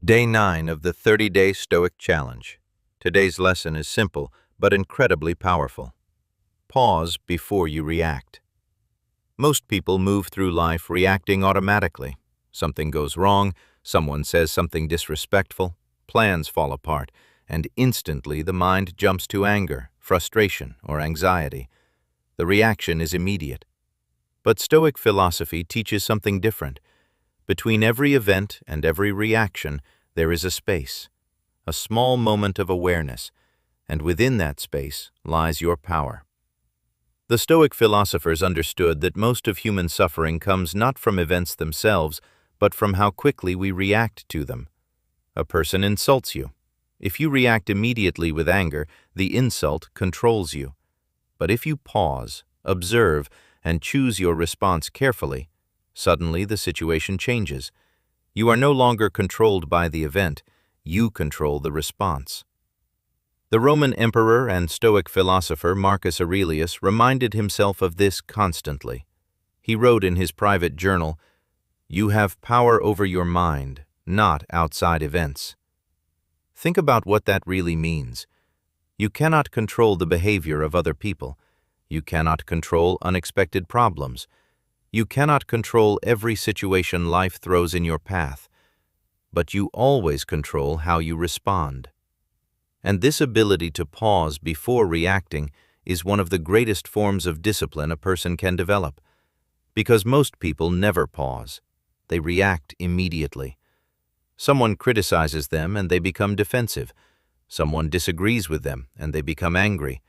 Day 9 of the 30-Day Stoic Challenge. Today's lesson is simple, but incredibly powerful. Pause before you react. Most people move through life reacting automatically. Something goes wrong, someone says something disrespectful, plans fall apart, and instantly the mind jumps to anger, frustration, or anxiety. The reaction is immediate. But Stoic philosophy teaches something different. Between every event and every reaction, there is a space, a small moment of awareness, and within that space lies your power. The Stoic philosophers understood that most of human suffering comes not from events themselves, but from how quickly we react to them. A person insults you. If you react immediately with anger, the insult controls you. But if you pause, observe, and choose your response carefully, suddenly the situation changes. You are no longer controlled by the event, you control the response. The Roman emperor and Stoic philosopher Marcus Aurelius reminded himself of this constantly. He wrote in his private journal, "You have power over your mind, not outside events." Think about what that really means. You cannot control the behavior of other people. You cannot control unexpected problems. You cannot control every situation life throws in your path, but you always control how you respond. And this ability to pause before reacting is one of the greatest forms of discipline a person can develop, because most people never pause. They react immediately. Someone criticizes them and they become defensive. Someone disagrees with them and they become angry.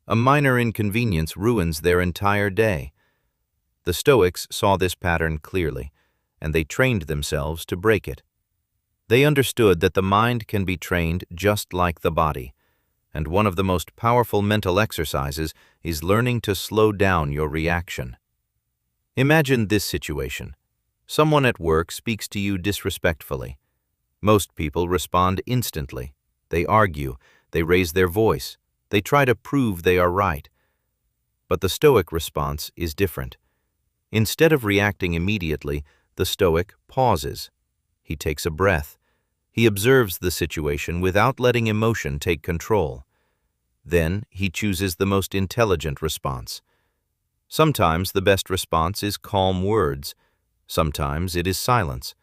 A minor inconvenience ruins their entire day. The Stoics saw this pattern clearly, and they trained themselves to break it. They understood that the mind can be trained just like the body, and one of the most powerful mental exercises is learning to slow down your reaction. Imagine this situation. Someone at work speaks to you disrespectfully. Most people respond instantly. They argue, they raise their voice, they try to prove they are right. But the Stoic response is different. Instead of reacting immediately, the Stoic pauses. He takes a breath. He observes the situation without letting emotion take control. Then he chooses the most intelligent response. Sometimes the best response is calm words. Sometimes it is silence.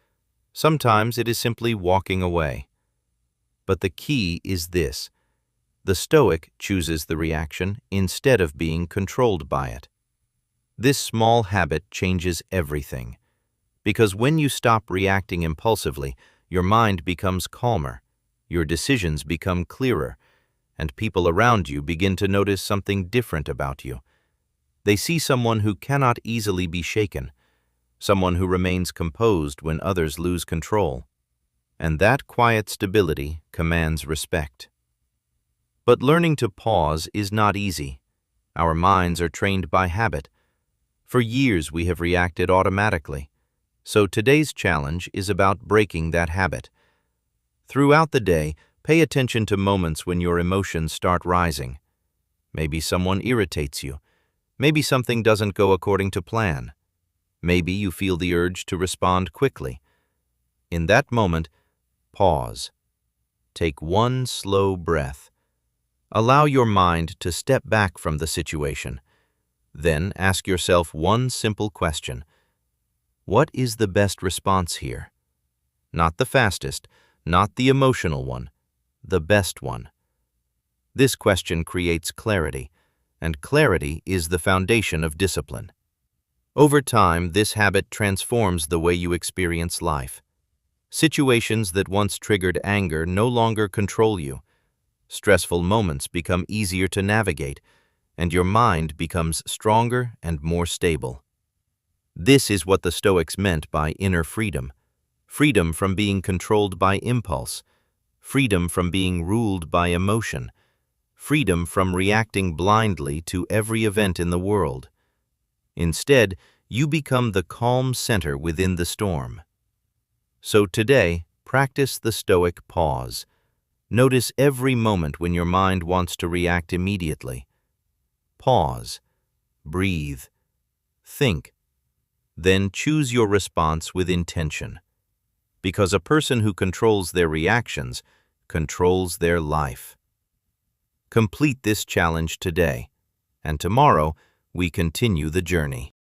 Sometimes it is simply walking away. But the key is this. The Stoic chooses the reaction instead of being controlled by it. This small habit changes everything, because when you stop reacting impulsively, your mind becomes calmer, your decisions become clearer, and people around you begin to notice something different about you. They see someone who cannot easily be shaken, someone who remains composed when others lose control, and that quiet stability commands respect. But learning to pause is not easy. Our minds are trained by habit. For years we have reacted automatically, so today's challenge is about breaking that habit. Throughout the day, pay attention to moments when your emotions start rising. Maybe someone irritates you. Maybe something doesn't go according to plan. Maybe you feel the urge to respond quickly. In that moment, pause. Take one slow breath. Allow your mind to step back from the situation. Then ask yourself one simple question. What is the best response here? Not the fastest, not the emotional one, the best one. This question creates clarity, and clarity is the foundation of discipline. Over time, this habit transforms the way you experience life. Situations that once triggered anger no longer control you. Stressful moments become easier to navigate, and your mind becomes stronger and more stable. This is what the Stoics meant by inner freedom. Freedom from being controlled by impulse. Freedom from being ruled by emotion. Freedom from reacting blindly to every event in the world. Instead, you become the calm center within the storm. So today, practice the Stoic pause. Notice every moment when your mind wants to react immediately. Pause. Breathe. Think. Then choose your response with intention. because a person who controls their reactions controls their life. Complete this challenge today, and tomorrow we continue the journey.